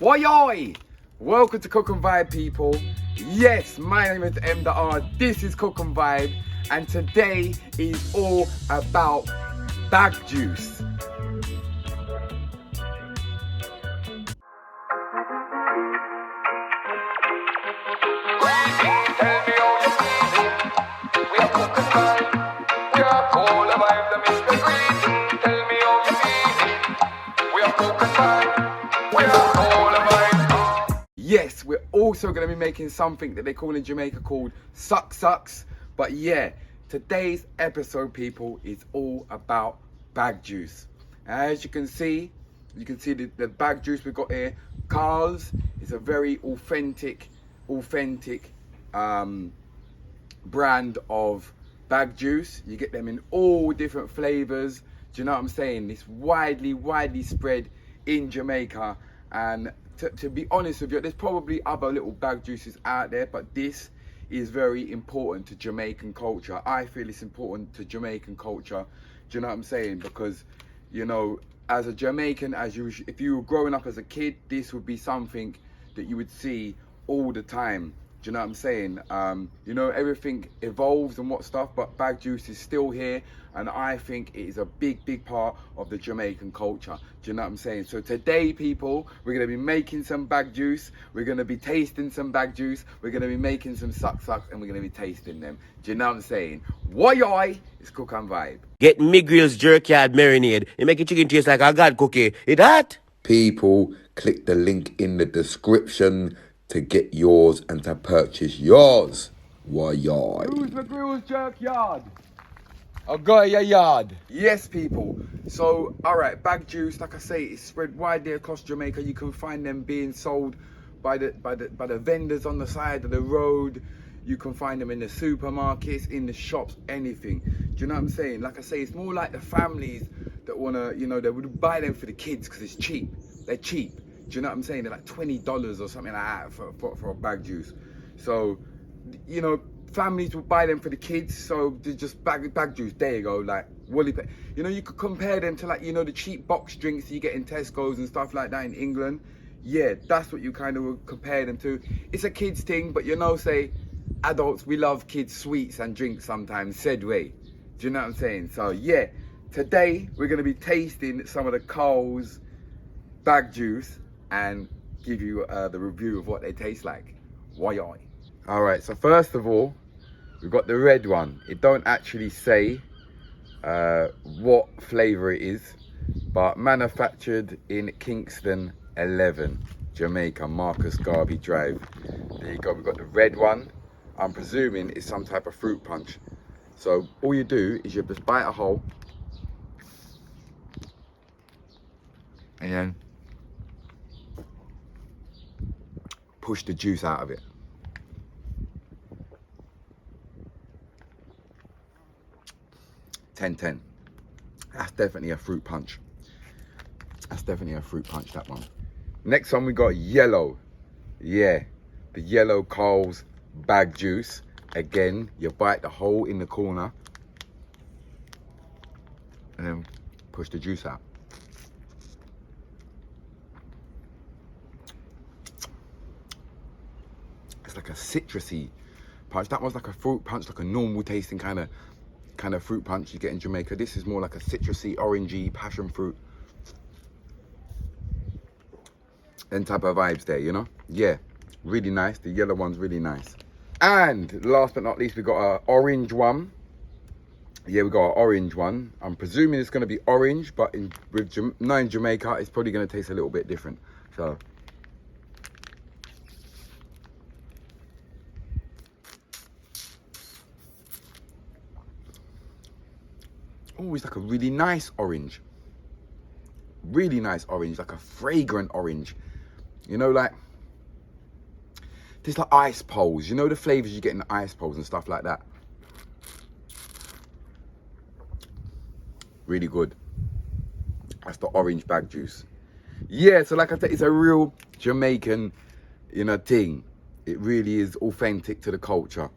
Why? Welcome to Cook and Vibe, people. Yes, my name is M the R. This is Cook and Vibe, and today is all about bag juice. Yes, we're also going to be making something that they call in Jamaica called Suc Sucs. But yeah, today's episode, people, is all about bag juice. As you can see the bag juice we've got here. Carl's is a very authentic brand of bag juice. You get them in all different flavors. Do you know what I'm saying? It's widely spread in Jamaica, and to be honest with you, there's probably other little bag juices out there, but this is very important to Jamaican culture. I feel it's important to Jamaican culture. Do you know what I'm saying? Because, you know, as a Jamaican, if you were growing up as a kid, this would be something that you would see all the time. Do you know what I'm saying? You know, everything evolves and what stuff, but bag juice is still here, and I think it is a big part of the Jamaican culture. Do you know what I'm saying? So today, people, we're going to be making some bag juice, we're going to be tasting some bag juice, we're going to be making some Suc Sucs, and we're going to be tasting them. Do you know what I'm saying? Why? It's Cook and Vibe. Get Miguel's jerkyard marinade. It make your chicken taste like a god cookie. It hot? People, click the link in the description to get yours and to purchase yours. Why? Who's McGrill's Jerkyard? I got your yard. Yes, people. So, alright, bag juice, like I say, it's spread widely across Jamaica. You can find them being sold by the vendors on the side of the road. You can find them in the supermarkets, in the shops, anything. Do you know what I'm saying? Like I say, it's more like the families that wanna, you know, they would buy them for the kids because it's cheap. They're cheap. Do you know what I'm saying? They're like $20 or something like that for a bag juice. So, you know, families will buy them for the kids. So they just bag juice. There you go, like Wally. You know, you could compare them to, like, you know, the cheap box drinks you get in Tesco's and stuff like that in England. Yeah, that's what you kind of would compare them to. It's a kids thing, but you know, say adults, we love kids sweets and drinks sometimes. Said way. Do you know what I'm saying? So yeah, today we're gonna be tasting some of the Carl's bag juice and give you the review of what they taste like. Why? All right, so first of all, we've got the red one. It don't actually say what flavor it is, but manufactured in Kingston 11, Jamaica, Marcus Garvey Drive. There you go, we've got the red one. I'm presuming it's some type of fruit punch. So all you do is you just bite a hole, and then push the juice out of it. Ten. That's definitely a fruit punch. That's definitely a fruit punch, that one. Next one we got yellow. Yeah, the yellow Carl's bag juice. Again, you bite the hole in the corner and then push the juice out. It's like a citrusy punch. That one's like a fruit punch, like a normal tasting kind of fruit punch you get in Jamaica. This is more like a citrusy, orangey, passion fruit. Them type of vibes there, you know? Yeah, really nice. The yellow one's really nice. And last but not least, we got an orange one. Yeah, we got an orange one. I'm presuming it's going to be orange, but with Jamaica, it's probably going to taste a little bit different. So. Oh, it's like a really nice orange. Really nice orange, like a fragrant orange. You know, like, there's like ice poles. You know the flavors you get in the ice poles and stuff like that. Really good. That's the orange bag juice. Yeah, so like I said, it's a real Jamaican, you know, thing. It really is authentic to the culture.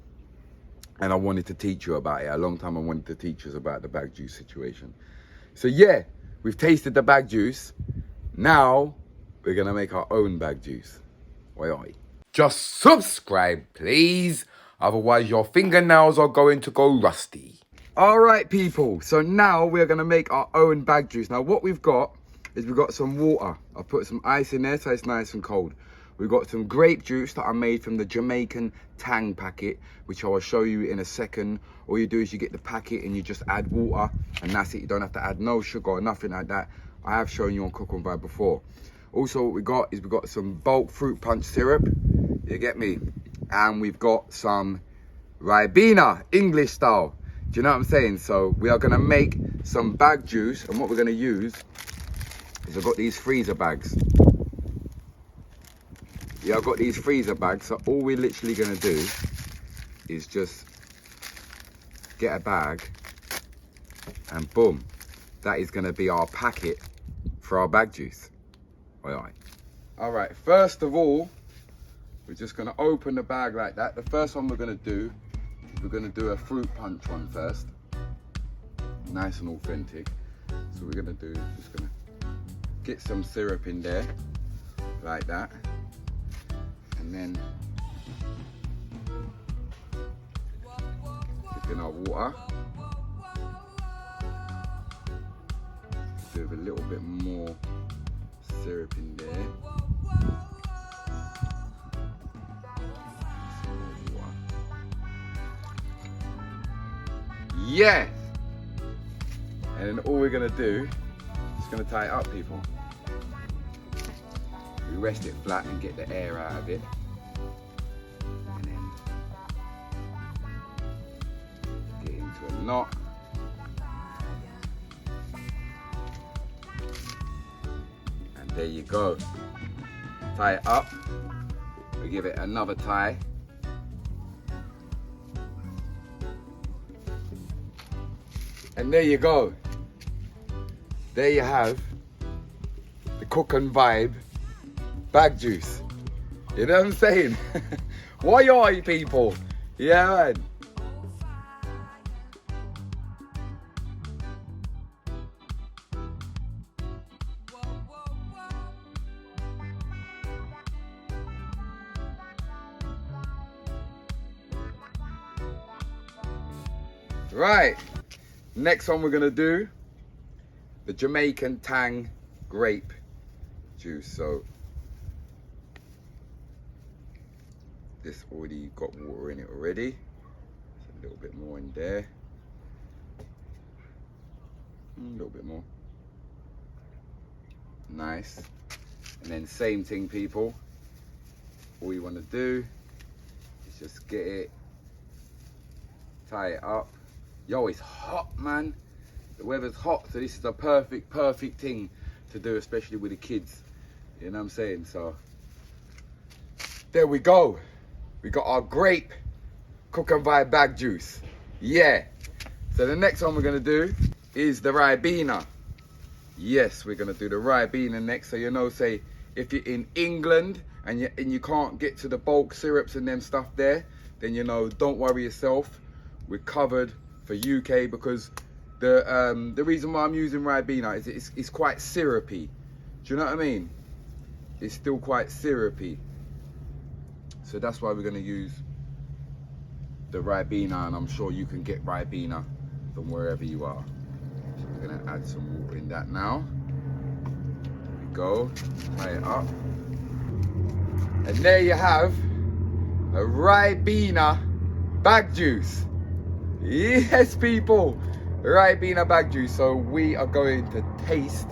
And I wanted to teach you about it. A long time I wanted to teach us about the bag juice situation. So yeah, we've tasted the bag juice. Now we're gonna make our own bag juice. Oi oi. Just subscribe, please. Otherwise, your fingernails are going to go rusty. All right, people. So now we're gonna make our own bag juice. Now what we've got is we've got some water. I put some ice in there so it's nice and cold. We've got some grape juice that I made from the Jamaican Tang packet, which I will show you in a second. All you do is you get the packet and you just add water, and that's it. You don't have to add no sugar or nothing like that. I have shown you on Cook and Vibe before. Also, what we got is we've got some bulk fruit punch syrup. You get me? And we've got some Ribena, English style. Do you know what I'm saying? So we are gonna make some bag juice, and what we're gonna use is I've got these freezer bags. Yeah, I've got these freezer bags, so all we're literally gonna do is just get a bag and boom, that is gonna be our packet for our bag juice. All right, first of all, we're just gonna open the bag like that. The first one we're gonna do, we're gonna do a fruit punch one first. Nice and authentic. So we're gonna do, just gonna get some syrup in there, like that. And then dip in our water. Do a little bit more syrup in there. Some more water. Yes! And then all we're gonna do is gonna tie it up, people. We rest it flat and get the air out of it. And then get into a knot. And there you go. Tie it up. We give it another tie. And there you go. There you have the Cook and Vibe bag juice. You know what I'm saying? Why are you people? Yeah, man. Right. Next one we're gonna do the Jamaican Tang grape juice. So this already got water in it already. So a little bit more in there. A little bit more. Nice. And then same thing, people. All you want to do is just get it, tie it up. Yo, it's hot, man. The weather's hot, so this is a perfect thing to do, especially with the kids. You know what I'm saying? So there we go. We got our grape Cook and Vibe bag juice. Yeah. So the next one we're gonna do is the Ribena. Yes, we're gonna do the Ribena next. So you know, say if you're in England and you can't get to the bulk syrups and them stuff there, then you know, don't worry yourself. We're covered for UK, because the reason why I'm using Ribena is it's quite syrupy. Do you know what I mean? It's still quite syrupy. So that's why we're gonna use the Ribena, and I'm sure you can get Ribena from wherever you are. So we're gonna add some water in that now. There we go, tie it up. And there you have a Ribena bag juice. Yes, people, Ribena bag juice. So we are going to taste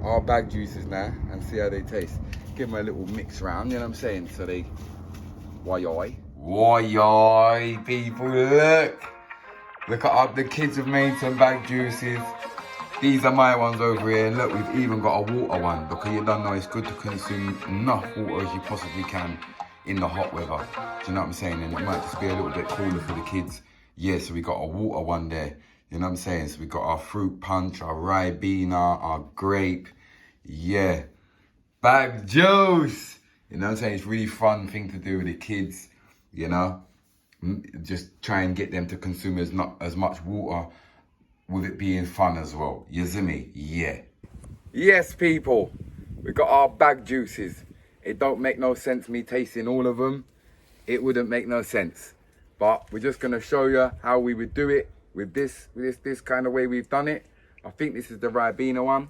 our bag juices now and see how they taste. Give them a little mix round, you know what I'm saying? So they, why, people, look at the kids have made some bag juices. These are my ones over here. And look, we've even got a water one, because you don't know, it's good to consume enough water as you possibly can in the hot weather. Do you know what I'm saying? And it might just be a little bit cooler for the kids. Yeah, so we got a water one there. You know what I'm saying? So we got our fruit punch, our Ribena, our grape. Yeah. Bag juice. You know what I'm saying? It's a really fun thing to do with the kids, you know? Just try and get them to consume as much water, with it being fun as well. You see me? Yeah. Yes, people. We got our bag juices. It don't make no sense me tasting all of them. It wouldn't make no sense. But we're just gonna show you how we would do it with this kind of way we've done it. I think this is the Ribena one.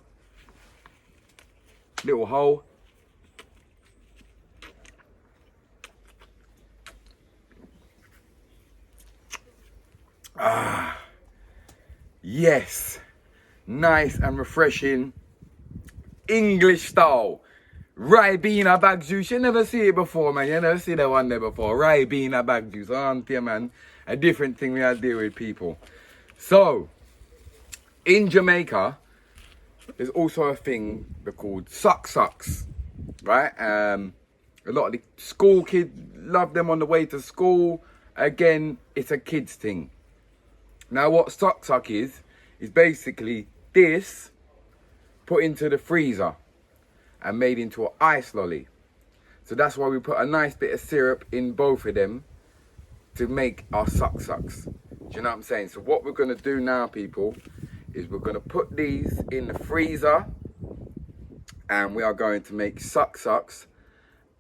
Little hole. Ah, yes. Nice and refreshing. English style. Ribena bag juice. You never see it before, man. You never see that one there before. Ribena bag juice. Aren't you, man? A different thing we deal with, people. So, in Jamaica, there's also a thing they're called Suc Sucs, right? A lot of the school kids love them on the way to school. Again, it's a kids thing. Now, what Suc Suc is basically this put into the freezer and made into an ice lolly. So that's why we put a nice bit of syrup in both of them to make our Suc Sucs. Do you know what I'm saying? So what we're gonna do now, people, is we're gonna put these in the freezer and we are going to make Suc Sucs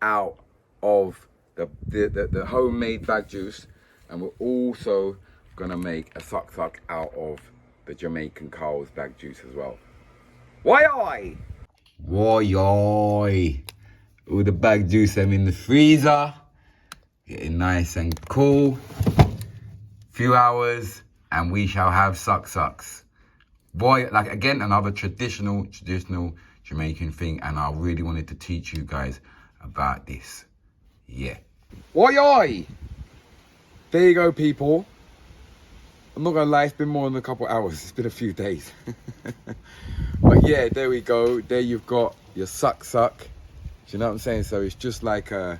out of the homemade bag juice, and we're also gonna make a Suc Suc out of the Jamaican Cows bag juice as well. Why I? Why I? All the bag juice I'm in the freezer, getting nice and cool. Few hours and we shall have Suc Sucs. Boy, like again, another traditional Jamaican thing, and I really wanted to teach you guys about this. Yeah. Why I? There you go, people. I'm not gonna lie, it's been more than a couple hours. It's been a few days. But yeah, there we go. There you've got your Suc Suc. Do you know what I'm saying? So it's just like an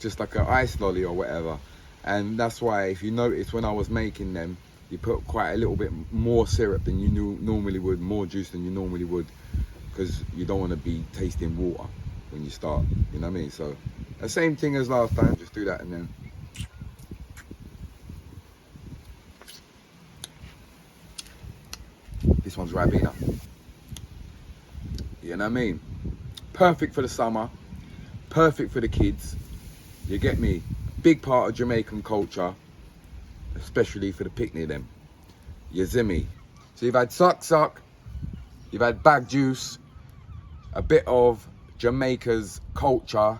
ice lolly or whatever. And that's why, if you notice, when I was making them, you put quite a little bit more syrup than you normally would, more juice than you normally would, because you don't want to be tasting water when you start. You know what I mean? So the same thing as last time. Just do that and then. This one's Ribena. You know what I mean? Perfect for the summer. Perfect for the kids. You get me? Big part of Jamaican culture, especially for the picnic them. You see me? So you've had Suc Suc, you've had bag juice, a bit of Jamaica's culture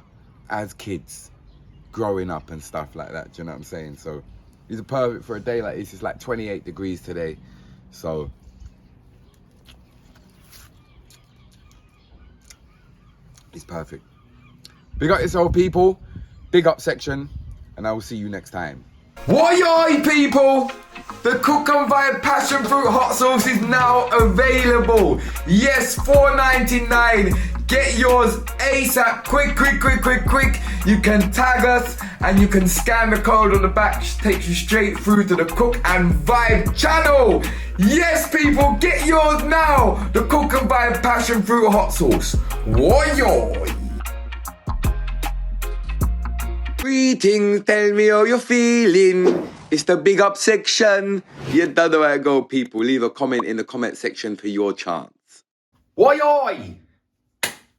as kids, growing up and stuff like that. Do you know what I'm saying? So these are perfect for a day like this. It's like 28 degrees today. So it's perfect. Big up yourself, people. Big up section. And I will see you next time. Why people? The Cook and Vibe Passion Fruit Hot Sauce is now available. Yes, $4.99. Get yours ASAP. Quick. You can tag us and you can scan the code on the back. It takes you straight through to the Cook and Vibe channel. Yes, people, get yours now. The Cook and Vibe Passion Fruit Hot Sauce. Why? Greetings, tell me how you're feeling. It's the big up section. You don't know where to go, people. Leave a comment in the comment section for your chance. Why?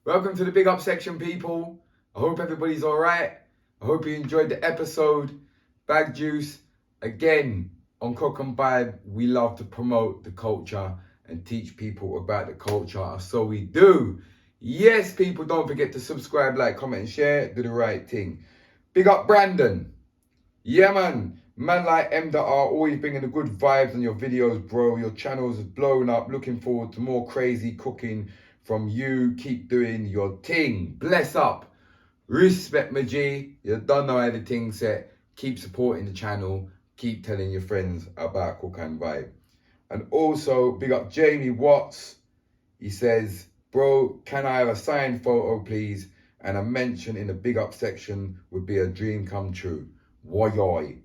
Welcome to the big up section, people. I hope everybody's all right. I hope you enjoyed the episode. Bag juice. Again, on Cook and Vibe, we love to promote the culture and teach people about the culture. So we do. Yes, people, don't forget to subscribe, like, comment, and share. Do the right thing. Big up Brandon. Yeah, man. Man like M.R. always bringing the good vibes on your videos, bro. Your channel's blown up. Looking forward to more crazy cooking from you. Keep doing your thing. Bless up. Respect, my G. You don't know how the thing's set. Keep supporting the channel. Keep telling your friends about Cook and Vibe. And also, big up Jamie Watts. He says, bro, can I have a signed photo, please? And a mention in the big up section would be a dream come true. Why?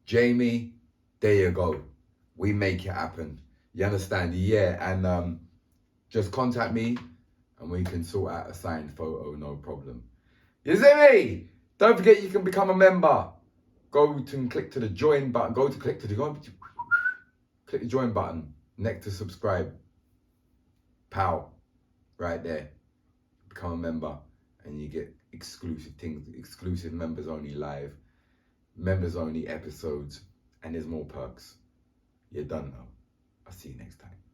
Jamie, there you go. We make it happen. You understand? Yeah, and just contact me and we can sort out a signed photo, no problem. You see me? Don't forget you can become a member. Go to and click to the join button. Click the join button next to subscribe. Pow. Right there. become a member and you get exclusive things, exclusive members only live, members only episodes, and there's more perks. You're done now. I'll see you next time.